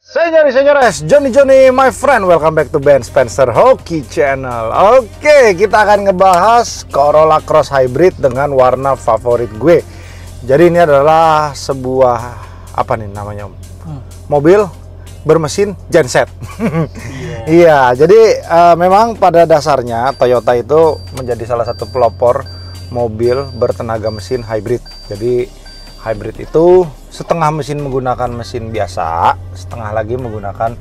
Senyores, Johnny, my friend, welcome back to Ben Spencer Hoki Channel. Oke, kita akan ngebahas Corolla Cross Hybrid dengan warna favorit gue. Jadi ini adalah sebuah, apa nih namanya, mobil bermesin genset. Iya, jadi memang pada dasarnya Toyota itu menjadi salah satu pelopor mobil bertenaga mesin hybrid. Jadi hybrid itu setengah mesin menggunakan mesin biasa, setengah lagi menggunakan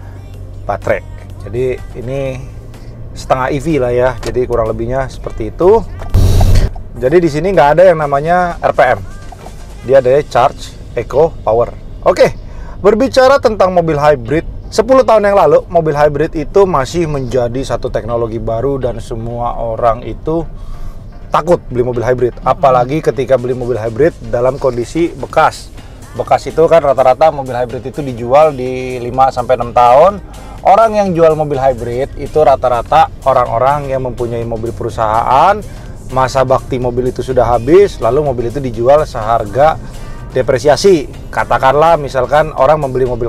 baterai. Jadi ini setengah EV lah ya. Jadi kurang lebihnya seperti itu. Jadi di sini nggak ada yang namanya RPM. Dia ada Charge Eco Power. Oke, berbicara tentang mobil hybrid, 10 tahun yang lalu mobil hybrid itu masih menjadi satu teknologi baru dan semua orang itu takut beli mobil hybrid, apalagi ketika beli mobil hybrid dalam kondisi bekas. Bekas itu kan rata-rata mobil hybrid itu dijual di 5-6 tahun. Orang yang jual mobil hybrid itu rata-rata orang-orang yang mempunyai mobil perusahaan, masa bakti mobil itu sudah habis, lalu mobil itu dijual seharga depresiasi. Katakanlah misalkan orang membeli mobil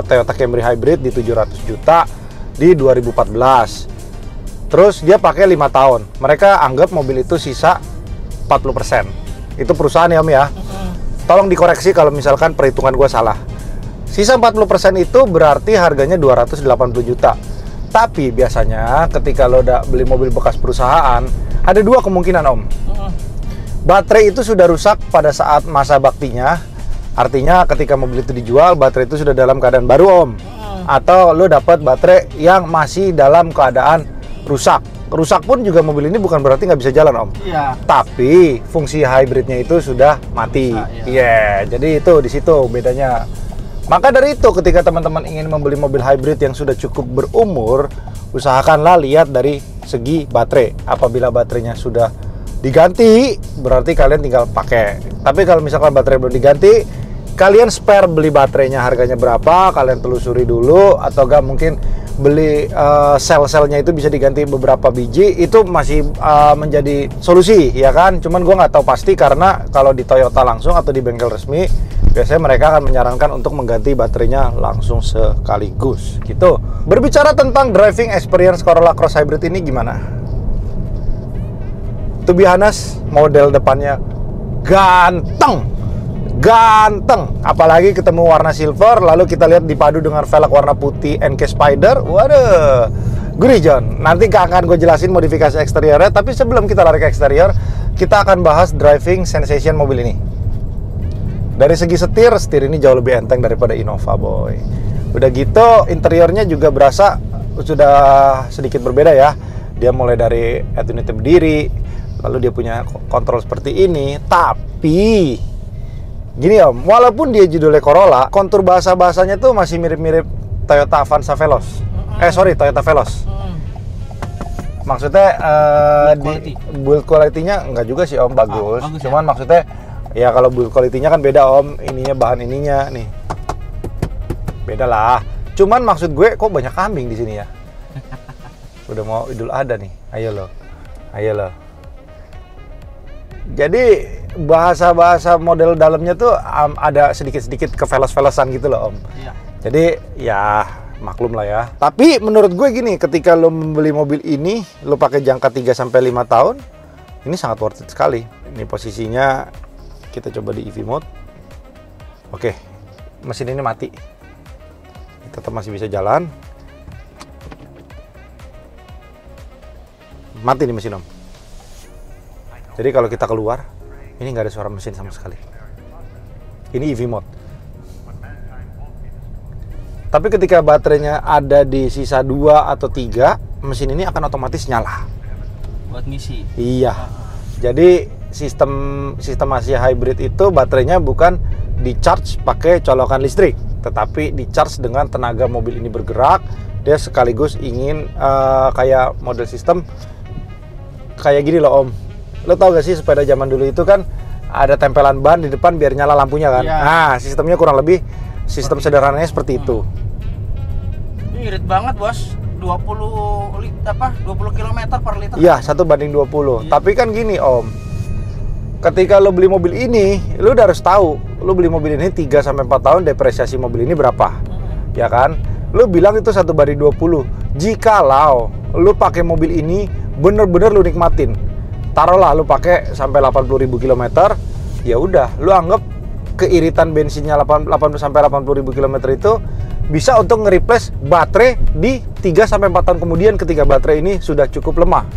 Toyota Camry hybrid di 700 juta di 2014. Terus dia pakai 5 tahun. Mereka anggap mobil itu sisa 40%. Itu perusahaan ya Om ya. Tolong dikoreksi kalau misalkan perhitungan gue salah. Sisa 40% itu berarti harganya 280 juta. Tapi biasanya ketika lo udah beli mobil bekas perusahaan, ada dua kemungkinan Om. Baterai itu sudah rusak pada saat masa baktinya. Artinya ketika mobil itu dijual, baterai itu sudah dalam keadaan baru Om. Atau lo dapat baterai yang masih dalam keadaan rusak. Rusak pun juga mobil ini bukan berarti nggak bisa jalan Om. Iya. Tapi fungsi hybridnya itu sudah mati. Iya. Jadi itu di situ bedanya. Maka dari itu ketika teman-teman ingin membeli mobil hybrid yang sudah cukup berumur, usahakanlah lihat dari segi baterai. Apabila baterainya sudah diganti, berarti kalian tinggal pakai. Tapi kalau misalkan baterai belum diganti, kalian spare beli baterainya harganya berapa, kalian telusuri dulu, atau enggak mungkin beli sel-selnya itu bisa diganti beberapa biji, itu masih menjadi solusi ya kan. Cuman gue nggak tahu pasti karena kalau di Toyota langsung atau di bengkel resmi biasanya mereka akan menyarankan untuk mengganti baterainya langsung sekaligus gitu. Berbicara tentang driving experience Corolla Cross Hybrid ini gimana? To be honest, model depannya ganteng, apalagi ketemu warna silver, lalu kita lihat dipadu dengan velg warna putih NK Spider. Waduh, gurih John. Nanti akan gue jelasin modifikasi eksteriornya, tapi sebelum kita lari ke eksterior, kita akan bahas driving sensation mobil ini. Dari segi setir ini jauh lebih enteng daripada Innova boy. Udah gitu interiornya juga berasa sudah sedikit berbeda ya. Dia mulai dari head unitnya berdiri, lalu dia punya kontrol seperti ini. Tapi gini Om, walaupun dia judulnya Corolla, kontur bahasa-bahasanya tuh masih mirip-mirip Toyota Avanza Veloz. Toyota Veloz. Maksudnya build quality-nya enggak juga sih Om, bagus. Cuman ya? Maksudnya ya kalau build quality-nya kan beda Om, ininya bahan ininya nih. Beda lah. Cuman maksud gue kok banyak kambing di sini ya. Udah mau Idul Adha nih. Ayo loh. Jadi bahasa-bahasa model dalamnya tuh ada sedikit-sedikit kevelos-velosan gitu loh Om. Iya. Jadi ya maklum lah ya. Tapi menurut gue gini, ketika lo membeli mobil ini, lo pakai jangka 3-5 tahun, ini sangat worth it sekali. Ini posisinya kita coba di EV mode. Oke, mesin ini mati. Tetap masih bisa jalan. Mati nih mesin Om. Jadi kalau kita keluar, ini nggak ada suara mesin sama sekali. Ini EV mode. Tapi ketika baterainya ada di sisa 2 atau 3, mesin ini akan otomatis nyala. Buat ngisi? Iya. Jadi sistem Asia Hybrid itu baterainya bukan di-charge pakai colokan listrik, tetapi di-charge dengan tenaga mobil ini bergerak. Dia sekaligus ingin kayak model sistem kayak gini loh Om. Lo tau gak sih sepeda zaman dulu itu kan ada tempelan ban di depan biar nyala lampunya kan? Ya. Nah, sistemnya kurang lebih sistem sederhananya seperti itu. Ini irit banget bos, 20 km per liter. Iya, 1/20. Tapi kan gini Om, ketika lo beli mobil ini, lo udah harus tahu, lo beli mobil ini 3-4 tahun depresiasi mobil ini berapa. ya kan? Lu bilang itu 1/20. Jikalau lu pakai mobil ini bener-bener lu nikmatin, taruhlah lu pakai sampai 80.000 km, ya udah, lu anggap keiritan bensinnya 80 sampai 80.000 km itu bisa untuk nge-replace baterai di 3-4 tahun kemudian ketika baterai ini sudah cukup lemah.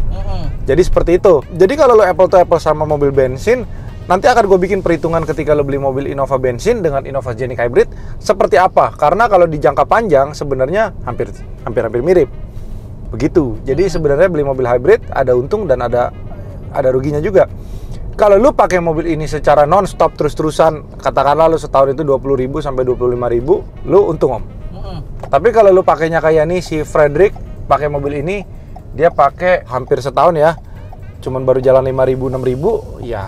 Jadi seperti itu. Jadi kalau lo apple to apple sama mobil bensin, nanti akan gue bikin perhitungan ketika lo beli mobil Innova bensin dengan Innova Genesis Hybrid seperti apa. Karena kalau di jangka panjang sebenarnya hampir mirip. Begitu. Jadi sebenarnya beli mobil hybrid ada untung dan ada ruginya juga. Kalau lu pakai mobil ini secara non-stop terus-terusan, katakanlah lu setahun itu 20.000 sampai 25.000, lu untung, Om. Tapi kalau lu pakainya kayak nih si Frederick pakai mobil ini, dia pakai hampir setahun ya, cuman baru jalan 5.000 6.000, ya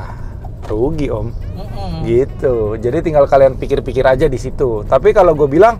rugi, Om. Gitu. Jadi tinggal kalian pikir-pikir aja di situ. Tapi kalau gue bilang,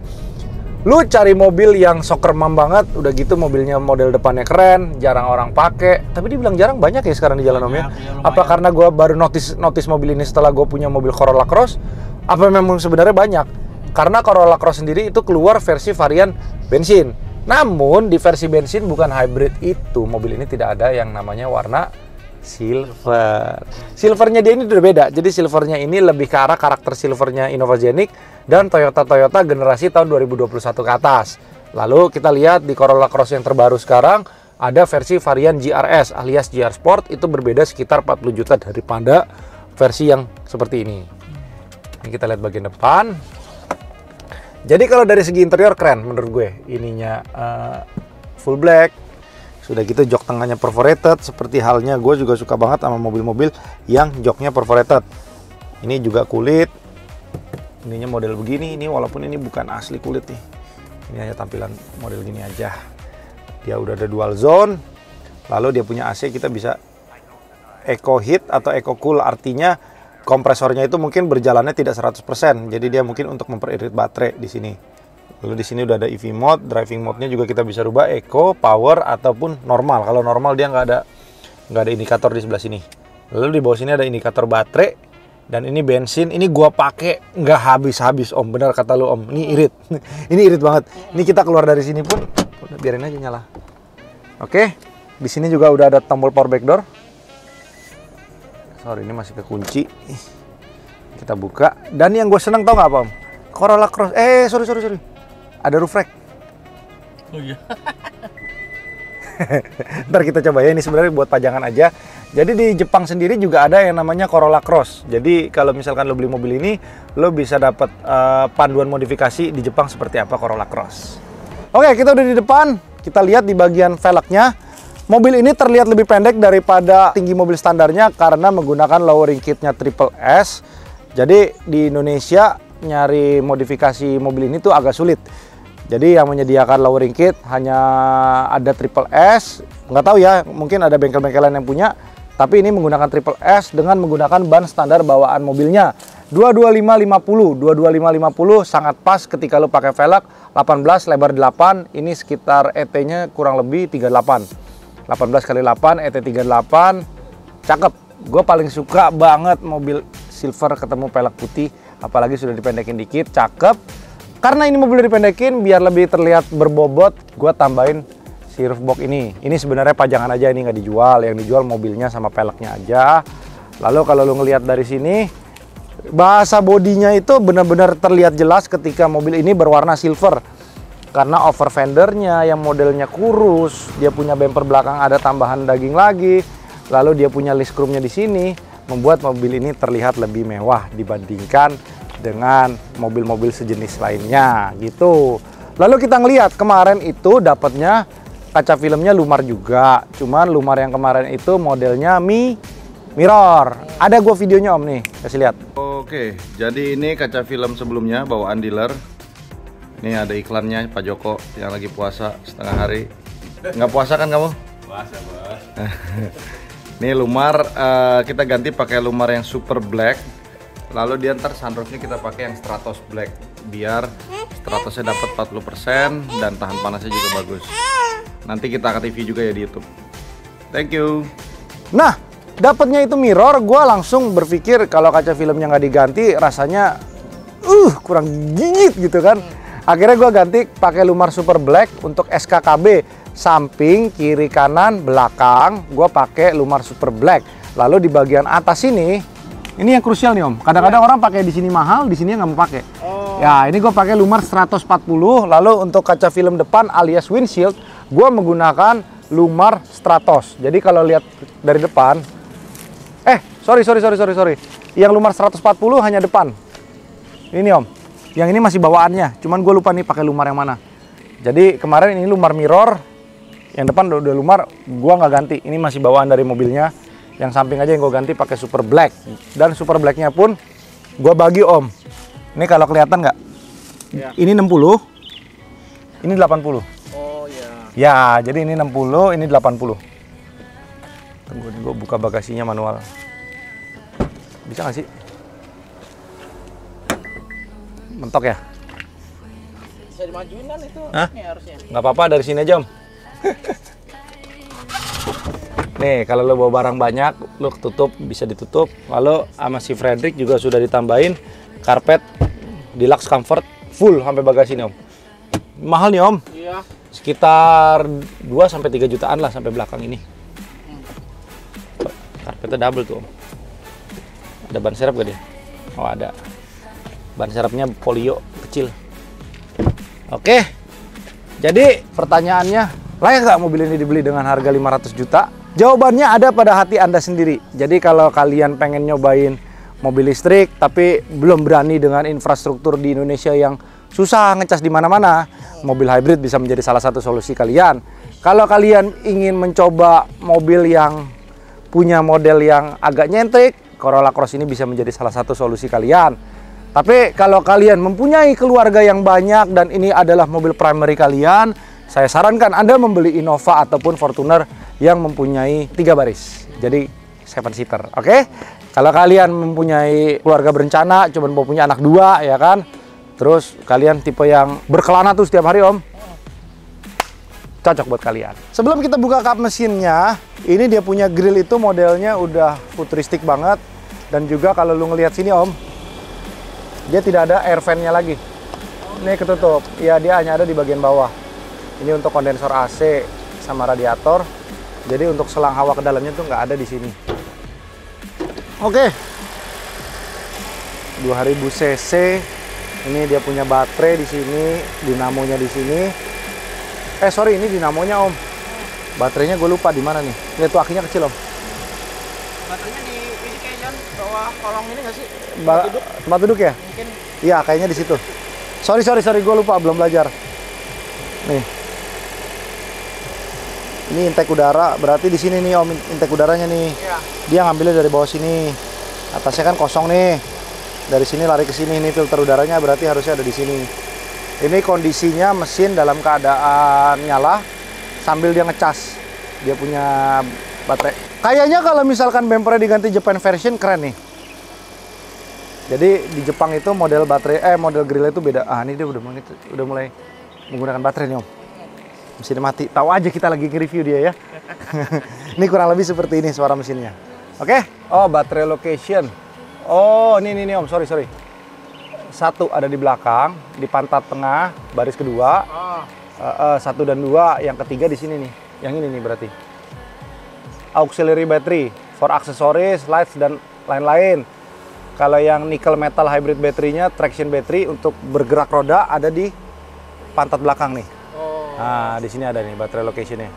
lu cari mobil yang sokermam banget, udah gitu mobilnya model depannya keren, jarang orang pakai. Tapi dibilang jarang, banyak ya sekarang di jalan, Om ya. Apa karena gue baru notice mobil ini setelah gue punya mobil Corolla Cross? Apa memang sebenarnya banyak? Karena Corolla Cross sendiri itu keluar versi varian bensin. Namun di versi bensin bukan hybrid itu, mobil ini tidak ada yang namanya warna silver. Silvernya dia ini udah beda. Jadi silvernya ini lebih ke arah karakter silvernya Innova Genesis dan Toyota generasi tahun 2021 ke atas. Lalu kita lihat di Corolla Cross yang terbaru sekarang ada versi varian GRS alias GR Sport, itu berbeda sekitar 40 juta daripada versi yang seperti ini. Ini kita lihat bagian depan. Jadi kalau dari segi interior keren menurut gue. Ininya full black. Sudah gitu jok tengahnya perforated. Seperti halnya gue juga suka banget sama mobil-mobil yang joknya perforated. Ini juga kulit. Ininya model begini. Ini walaupun ini bukan asli kulit nih. Ini hanya tampilan model gini aja. Dia udah ada dual zone. Lalu dia punya AC, kita bisa eco heat atau eco cool, artinya kompresornya itu mungkin berjalannya tidak 100%. Jadi dia mungkin untuk memperirit baterai di sini. Lalu di sini udah ada EV mode, driving mode-nya juga kita bisa rubah eco, power ataupun normal. Kalau normal dia nggak ada indikator di sebelah sini. Lalu di bawah sini ada indikator baterai, dan ini bensin. Ini gua pakai nggak habis-habis, Om. Benar kata lu, Om. Ini irit. Ini irit banget. Ini kita keluar dari sini pun udah biarin aja nyala. Oke. Di sini juga udah ada tombol power back door. Sorry, ini masih kekunci. Kita buka. Dan yang gue seneng tau nggak, Om? Corolla Cross. Sorry. Ada roof rack. Oh iya. Ntar kita coba ya. Ini sebenarnya buat pajangan aja. Jadi di Jepang sendiri juga ada yang namanya Corolla Cross. Jadi kalau misalkan lo beli mobil ini, lo bisa dapat panduan modifikasi di Jepang seperti apa Corolla Cross. Oke, kita udah di depan. Kita lihat di bagian velgnya. Mobil ini terlihat lebih pendek daripada tinggi mobil standarnya karena menggunakan lowering kitnya Triple S. Jadi di Indonesia nyari modifikasi mobil ini tuh agak sulit. Jadi yang menyediakan lowering kit hanya ada Triple S. Nggak tahu ya, mungkin ada bengkel-bengkelan yang punya. Tapi ini menggunakan Triple S dengan menggunakan ban standar bawaan mobilnya. 22550 sangat pas ketika lo pakai velg 18 lebar 8. Ini sekitar ET-nya kurang lebih 38. 18 kali 8, ET38, cakep. Gue paling suka banget mobil silver ketemu pelek putih, apalagi sudah dipendekin dikit, cakep. Karena ini mobil dipendekin, biar lebih terlihat berbobot, gue tambahin si roof box ini. Ini sebenarnya pajangan aja, ini nggak dijual. Yang dijual mobilnya sama peleknya aja. Lalu kalau lo ngelihat dari sini, bahasa bodinya itu benar-benar terlihat jelas ketika mobil ini berwarna silver. Karena over fendernya yang modelnya kurus, dia punya bumper belakang ada tambahan daging lagi, lalu dia punya list chrome-nya di sini, membuat mobil ini terlihat lebih mewah dibandingkan dengan mobil-mobil sejenis lainnya gitu. Lalu kita ngelihat kemarin itu dapatnya kaca filmnya Lumar juga, cuman Lumar yang kemarin itu modelnya mirror. Ada gua videonya, Om, nih, kasih lihat. Oke, jadi ini kaca film sebelumnya bawaan dealer. Ini ada iklannya Pak Joko yang lagi puasa setengah hari. Nggak puasa kan kamu? Puasa, Bos. Ini Lumar, kita ganti pakai Lumar yang super black. Lalu dia ntar sunroofnya kita pakai yang Stratos black. Biar Stratosnya dapat 40% dan tahan panasnya juga bagus. Nanti kita akan TV juga ya di YouTube. Thank you. Nah, dapatnya itu mirror, gue langsung berpikir kalau kaca filmnya nggak diganti rasanya kurang gigit gitu kan. Akhirnya gue ganti pakai Lumar Super Black untuk SKKB samping, kiri, kanan, belakang. Gue pakai Lumar Super Black. Lalu di bagian atas ini yang krusial nih Om. Kadang-kadang orang pakai di sini mahal, di sini nggak mau pakai. Ya, ini gue pakai Lumar 140. Lalu untuk kaca film depan alias windshield, gue menggunakan Lumar Stratos. Jadi kalau lihat dari depan, sorry. Yang Lumar 140 hanya depan. Ini Om. Yang ini masih bawaannya. Cuman gue lupa nih pakai Lumar yang mana. Jadi kemarin ini Lumar mirror. Yang depan udah Lumar, gue nggak ganti. Ini masih bawaan dari mobilnya. Yang samping aja yang gue ganti pakai Super Black. Dan Super Blacknya pun gue bagi Om. Ini kalau kelihatan nggak? Ya. Ini 60. Ini 80. Oh ya. Ya, jadi ini 60, ini 80. Tunggu, gue buka bagasinya manual. Bisa nggak sih? Mentok ya? Bisa dimajuin kan itu? Hah? Harusnya. Nggak apa-apa, dari sini aja Om. Nih, kalau lo bawa barang banyak, lo tutup, bisa ditutup. Lalu sama si Frederick juga sudah ditambahin karpet deluxe comfort full sampai bagasi nih Om. Mahal nih Om. Iya. Sekitar 2-3 jutaan lah sampai belakang ini. Karpetnya double tuh Om. Ada ban serep gak dia? Oh ada. Ban serepnya polio kecil. Oke. Jadi pertanyaannya, layak nggak mobil ini dibeli dengan harga 500 juta? Jawabannya ada pada hati Anda sendiri. Jadi kalau kalian pengen nyobain mobil listrik tapi belum berani dengan infrastruktur di Indonesia yang susah ngecas di mana-mana, mobil hybrid bisa menjadi salah satu solusi kalian. Kalau kalian ingin mencoba mobil yang punya model yang agak nyentrik, Corolla Cross ini bisa menjadi salah satu solusi kalian. Tapi kalau kalian mempunyai keluarga yang banyak dan ini adalah mobil primary kalian, saya sarankan Anda membeli Innova ataupun Fortuner yang mempunyai 3 baris. Jadi 7 seater, oke? Kalau kalian mempunyai keluarga berencana, cuma mau punya anak 2, ya kan? Terus kalian tipe yang berkelana tuh setiap hari Om, cocok buat kalian. Sebelum kita buka kap mesinnya, ini dia punya grill itu modelnya udah futuristik banget. Dan juga kalau lu ngelihat sini Om, dia tidak ada air fan-nya lagi. Ini ketutup. Ya, dia hanya ada di bagian bawah. Ini untuk kondensor AC sama radiator. Jadi untuk selang hawa ke dalamnya tuh nggak ada di sini. Oke. 2000 cc. Ini dia punya baterai di sini, dinamonya di sini. Sorry, ini dinamonya Om. Baterainya gue lupa di mana nih. Lihat tuh akinya kecil Om. Baterainya di ini kayaknya bawah kolong ini nggak sih? Tempat duduk ya? Mungkin. Iya, kayaknya di situ. Sorry, gue lupa, belum belajar. Nih. Ini intake udara, berarti di sini nih Om, intake udaranya nih. Iya. Dia ngambilnya dari bawah sini. Atasnya kan kosong nih. Dari sini lari ke sini, ini filter udaranya berarti harusnya ada di sini. Ini kondisinya mesin dalam keadaan nyala sambil dia ngecas. Dia punya baterai. Kayaknya kalau misalkan bumpernya diganti Japan version keren nih. Jadi di Jepang itu model baterai model grill itu beda. Ini dia udah mulai menggunakan baterai nih Om. Mesinnya mati. Tahu aja kita lagi nge-review dia ya. Ini kurang lebih seperti ini suara mesinnya. Oke? Oh, baterai location. Oh, ini Om, sorry. Satu ada di belakang, di pantat tengah, baris kedua. 1 dan 2, yang ketiga di sini nih. Yang ini nih berarti. Auxiliary battery for accessories, lights dan lain-lain. Kalau yang nickel metal hybrid baterainya, traction battery untuk bergerak roda ada di pantat belakang nih. Nah, di sini ada nih baterai locationnya.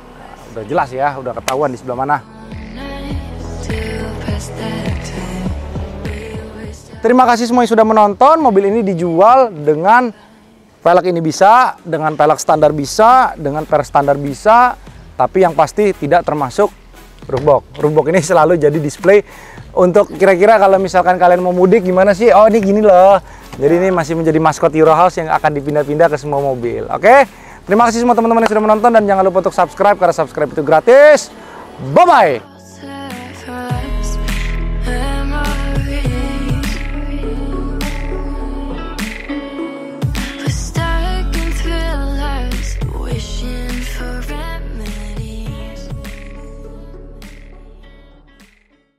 Udah jelas ya, udah ketahuan di sebelah mana. Terima kasih semua yang sudah menonton. Mobil ini dijual dengan velg ini bisa, dengan pelek standar bisa, dengan per standar bisa, tapi yang pasti tidak termasuk roof box. Roof box ini selalu jadi display untuk kira-kira kalau misalkan kalian mau mudik gimana sih? Oh, ini gini loh. Jadi ini masih menjadi maskot Eurohouse yang akan dipindah-pindah ke semua mobil. Oke? Terima kasih semua teman-teman yang sudah menonton dan jangan lupa untuk subscribe karena subscribe itu gratis. Bye-bye!